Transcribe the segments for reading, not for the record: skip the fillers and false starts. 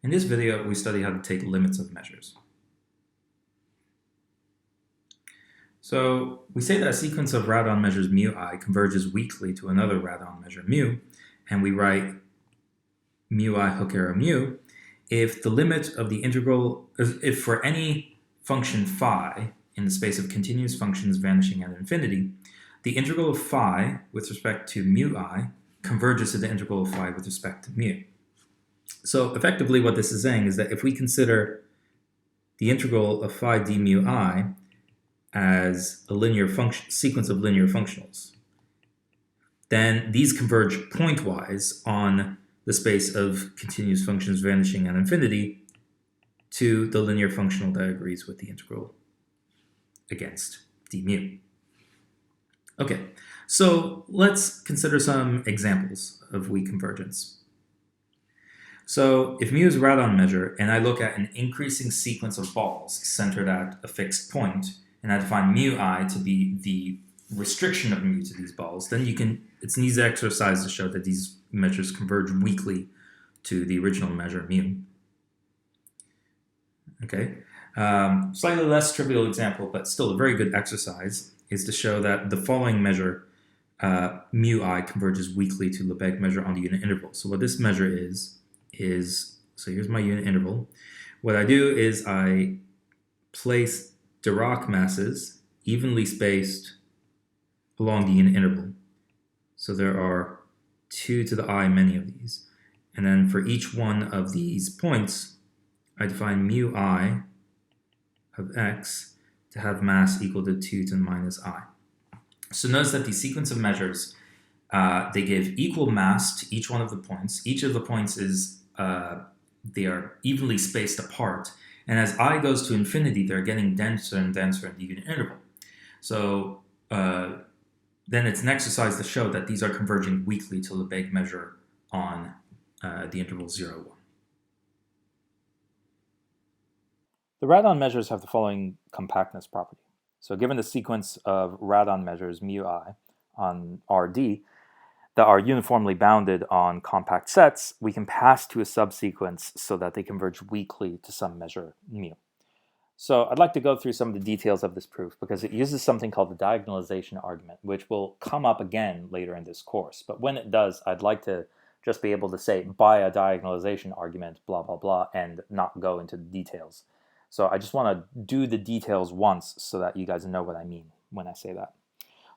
In this video, we study how to take limits of measures. So we say that a sequence of radon measures mu I converges weakly to another radon measure mu, and we write mu I hook arrow mu if the limit of the integral, if for any function phi in the space of continuous functions vanishing at infinity, the integral of phi with respect to mu I converges to the integral of phi with respect to mu. So effectively what this is saying is that if we consider the integral of phi d mu I as a linear function sequence of linear functionals, then these converge pointwise on the space of continuous functions vanishing at infinity to the linear functional that agrees with the integral against d mu. Okay, so let's consider some examples of weak convergence. So if mu is a radon measure and I look at an increasing sequence of balls centered at a fixed point, and I define mu I to be the restriction of mu to these balls, then it's an easy exercise to show that these measures converge weakly to the original measure mu. Okay, slightly less trivial example, but still a very good exercise, is to show that the following measure, mu I, converges weakly to Lebesgue measure on the unit interval. So what this measure is, so here's my unit interval. What I do is I place Dirac masses evenly spaced along the unit interval. So there are 2 to the I many of these. And then for each one of these points, I define mu I of x to have mass equal to 2 to the minus I. So notice that the sequence of measures, they give equal mass to each one of the points. Each of the points is, they are evenly spaced apart. And as I goes to infinity, they're getting denser and denser in the unit interval. So then it's an exercise to show that these are converging weakly to Lebesgue measure on the interval 0, 1. The radon measures have the following compactness property. So given the sequence of radon measures mu I on Rd that are uniformly bounded on compact sets, we can pass to a subsequence so that they converge weakly to some measure mu. So I'd like to go through some of the details of this proof because it uses something called the diagonalization argument, which will come up again later in this course. But when it does, I'd like to just be able to say by a diagonalization argument, blah, blah, blah, and not go into the details. So I just want to do the details once so that you guys know what I mean when I say that.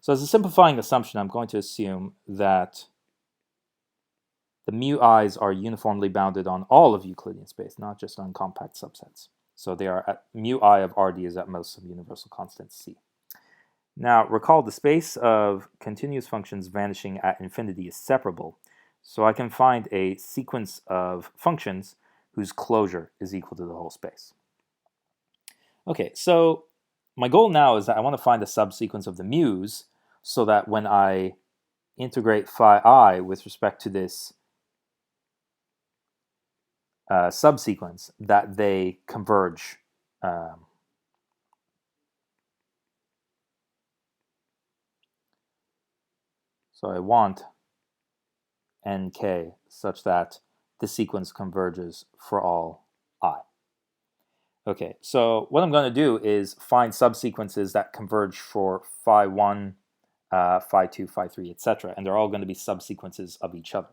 So as a simplifying assumption, I'm going to assume that the mu i's are uniformly bounded on all of Euclidean space, not just on compact subsets. So they are at mu I of Rd is at most some universal constant C. Now recall the space of continuous functions vanishing at infinity is separable, so I can find a sequence of functions whose closure is equal to the whole space. Okay, so my goal now is that I want to find a subsequence of the mu's so that when I integrate phi I with respect to this subsequence, that they converge. So I want nk such that the sequence converges for all I. Okay, so what I'm going to do is find subsequences that converge for phi 1, phi 2, phi 3, etc. And they're all going to be subsequences of each other.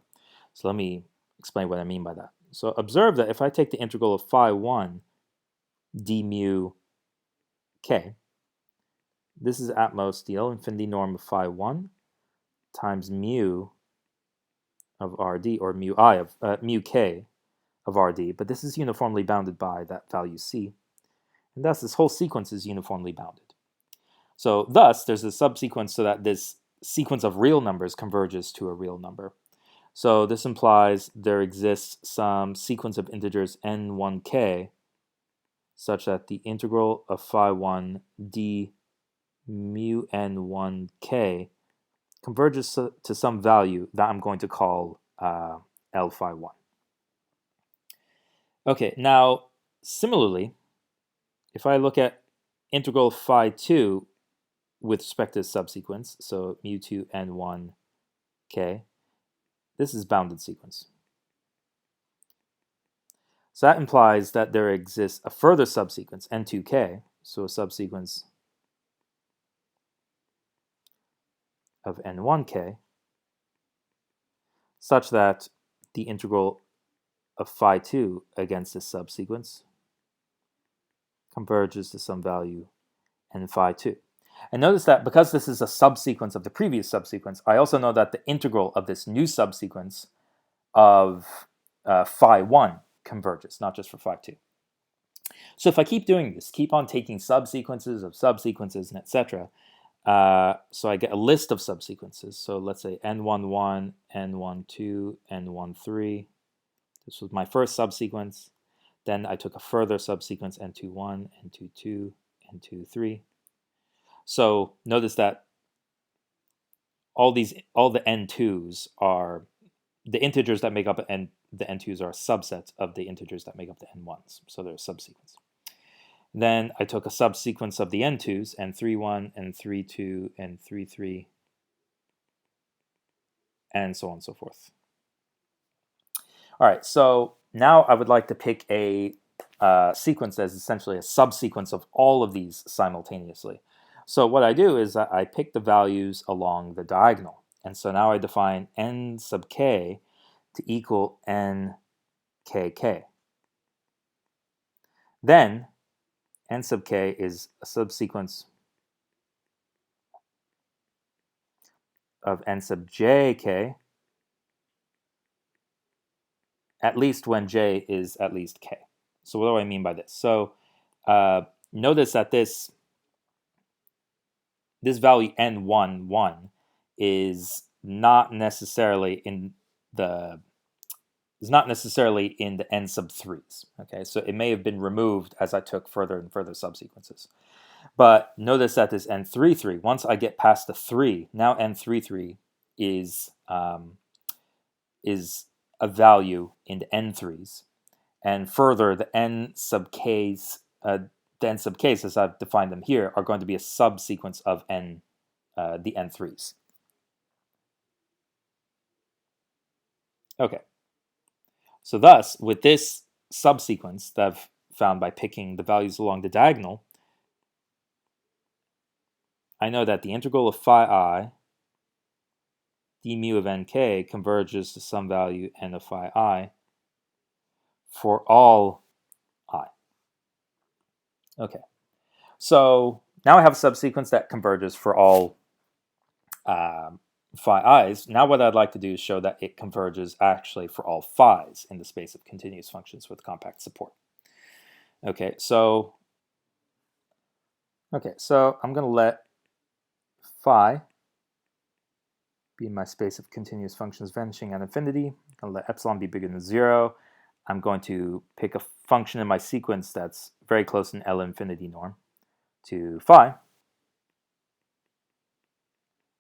So let me explain what I mean by that. So observe that if I take the integral of phi 1 d mu k, this is at most the L infinity norm of phi 1 times mu of Rd, or mu I of mu k of Rd, but this is uniformly bounded by that value C, and thus this whole sequence is uniformly bounded. So thus there's a subsequence so that this sequence of real numbers converges to a real number. So this implies there exists some sequence of integers n1k such that the integral of phi 1 d mu n1k converges to some value that I'm going to call L phi 1. Okay, now similarly, if I look at integral phi 2 with respect to subsequence, so mu 2 n1 k, this is bounded sequence. So that implies that there exists a further subsequence, n2k, so a subsequence of n1k, such that the integral of phi 2 against this subsequence converges to some value n phi 2. And notice that because this is a subsequence of the previous subsequence, I also know that the integral of this new subsequence of phi 1 converges, not just for phi 2. So if I keep doing this, keep on taking subsequences of subsequences and etc., so I get a list of subsequences. So let's say n11, n12, n13. This was my first subsequence. Then I took a further subsequence, n21, n22, n23. So notice that all the n2s are the integers that make up the n2s are a subset of the integers that make up the n1s. So they're a subsequence. Then I took a subsequence of the n2s, n31, n32, n33, and so on and so forth. All right, so now I would like to pick a sequence that is essentially a subsequence of all of these simultaneously. So what I do is I pick the values along the diagonal. And so now I define n sub k to equal n kk. Then n sub k is a subsequence of n sub jk, at least when j is at least k. So what do I mean by this? So notice that this value n11 is not necessarily in the n sub 3s. Okay, so it may have been removed as I took further and further subsequences. But notice that this n33, once I get past the 3, now n33 is a value in the n3s, and further the n sub k's as I've defined them here are going to be a subsequence of the n3s. Okay. So thus, with this subsequence that I've found by picking the values along the diagonal, I know that the integral of phi I d mu of nk converges to some value n of phi I for all I. Okay. So now I have a subsequence that converges for all phi i's. Now what I'd like to do is show that it converges actually for all phi's in the space of continuous functions with compact support. Okay, so I'm going to let phi be my space of continuous functions vanishing at infinity. I'm going to let epsilon be bigger than 0. I'm going to pick a function in my sequence that's very close in L infinity norm to phi.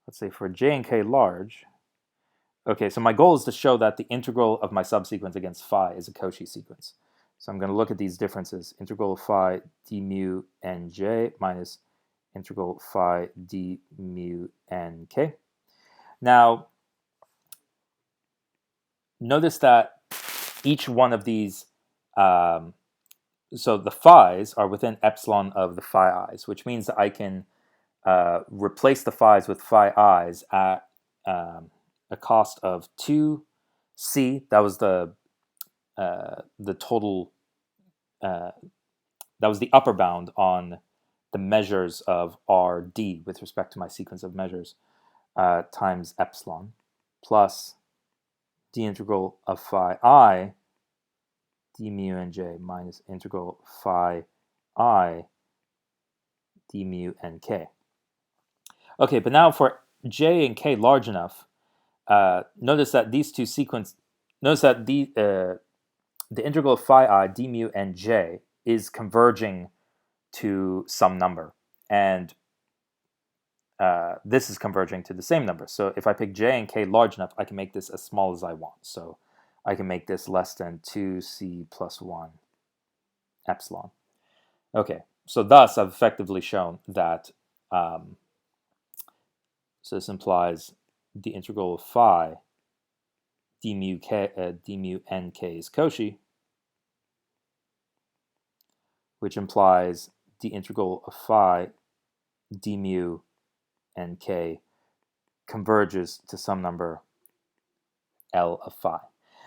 Let's say for j and k large. Okay, so my goal is to show that the integral of my subsequence against phi is a Cauchy sequence. So I'm going to look at these differences. Integral of phi d mu nj minus integral phi d mu nk. Now, notice that each one of these, so the phi's are within epsilon of the phi i's, which means that I can replace the phi's with phi i's at a cost of 2c. That was the total, that was the upper bound on the measures of Rd with respect to my sequence of measures times epsilon plus the integral of phi I d mu nj minus integral phi I d mu nk. Okay, but now for j and k large enough, notice that these two notice that the integral of phi I d mu nj is converging to some number, and this is converging to the same number. So if I pick j and k large enough, I can make this as small as I want. So I can make this less than 2c plus 1 epsilon. Okay, so thus I've effectively shown that, so this implies the integral of phi d mu nk is Cauchy, which implies the integral of phi d mu and k converges to some number L of phi.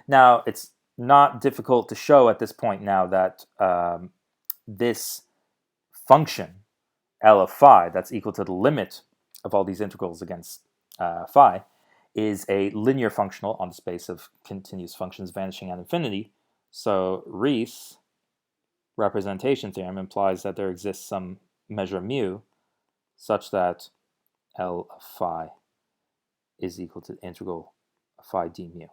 Now, it's not difficult to show at this point now that this function, L of phi, that's equal to the limit of all these integrals against phi, is a linear functional on the space of continuous functions vanishing at infinity. So Riesz representation theorem implies that there exists some measure mu such that L of phi is equal to the integral of phi d mu.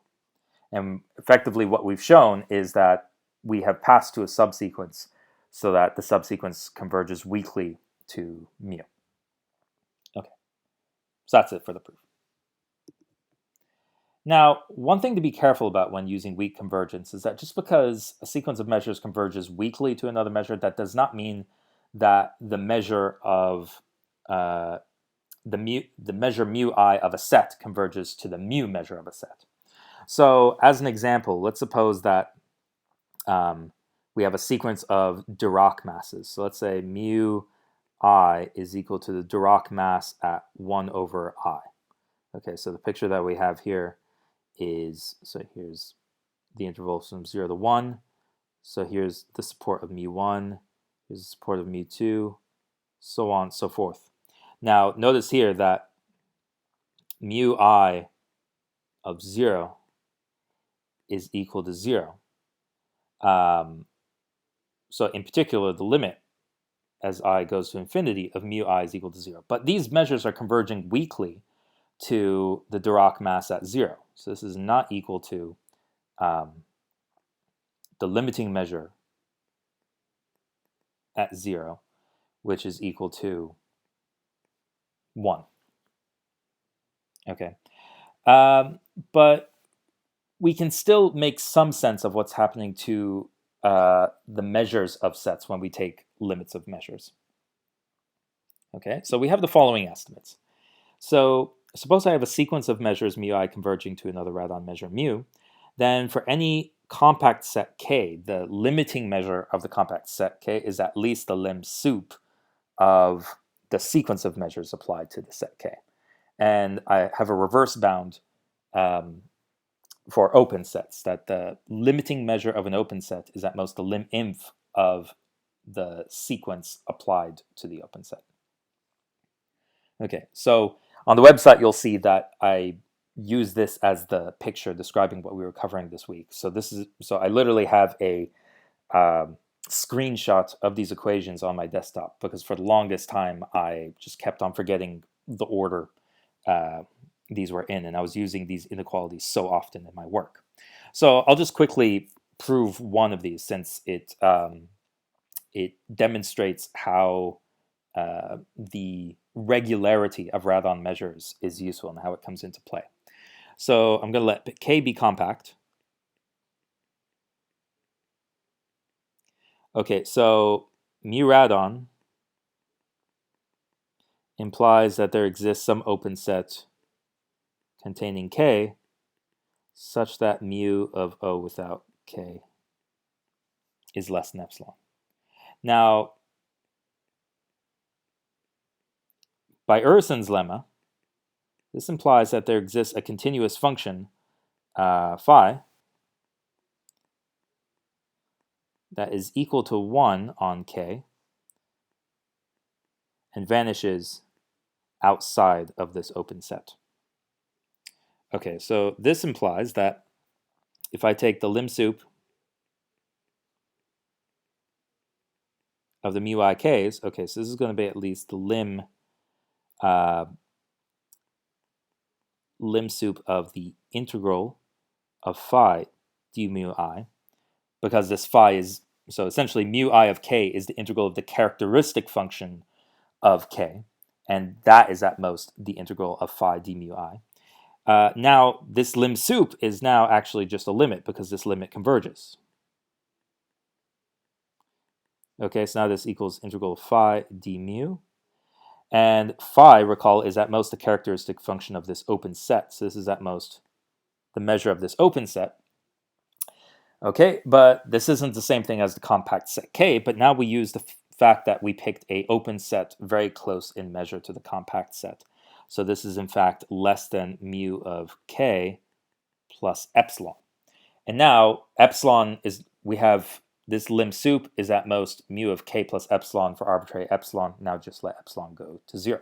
And effectively what we've shown is that we have passed to a subsequence so that the subsequence converges weakly to mu. Okay, so that's it for the proof. Now, one thing to be careful about when using weak convergence is that just because a sequence of measures converges weakly to another measure, that does not mean that the measure of the measure mu I of a set converges to the mu measure of a set. So, as an example, let's suppose that we have a sequence of Dirac masses. So let's say mu I is equal to the Dirac mass at 1 over I. Okay, so the picture that we have here is, so here's the interval from 0 to 1. So here's the support of mu1, here's the support of mu2, so on and so forth. Now, notice here that mu I of 0 is equal to 0. So in particular, the limit as I goes to infinity of mu I is equal to 0. But these measures are converging weakly to the Dirac mass at 0. So this is not equal to the limiting measure at 0, which is equal to 1. Okay. But we can still make some sense of what's happening to the measures of sets when we take limits of measures. Okay, so we have the following estimates. So suppose I have a sequence of measures mu I converging to another radon measure mu. Then for any compact set K, the limiting measure of the compact set K is at least the lim sup of the sequence of measures applied to the set K. And I have a reverse bound for open sets, that the limiting measure of an open set is at most the lim inf of the sequence applied to the open set. Okay, so on the website you'll see that I use this as the picture describing what we were covering this week. So I literally have a screenshot of these equations on my desktop because for the longest time I just kept on forgetting the order these were in, and I was using these inequalities so often in my work. So I'll just quickly prove one of these since it demonstrates how the regularity of radon measures is useful and how it comes into play. So I'm going to let K be compact. Okay, so mu radon implies that there exists some open set containing K such that mu of O without K is less than epsilon. Now, by Urson's lemma, this implies that there exists a continuous function phi that is equal to 1 on K and vanishes outside of this open set. Okay, so this implies that if I take the lim sup of the mu I k's, okay, so this is going to be at least the lim sup of the integral of phi du mu I, because this phi is, so essentially mu I of k is the integral of the characteristic function of k, and that is at most the integral of phi d mu I. Now, this lim sup is now actually just a limit because this limit converges. Okay, so now this equals integral of phi d mu. And phi, recall, is at most the characteristic function of this open set. So this is at most the measure of this open set. Okay, but this isn't the same thing as the compact set K, but now we use the fact that we picked a open set very close in measure to the compact set. So this is in fact less than mu of K plus epsilon. And now epsilon is, we have this lim sup is at most mu of K plus epsilon for arbitrary epsilon. Now just let epsilon go to 0.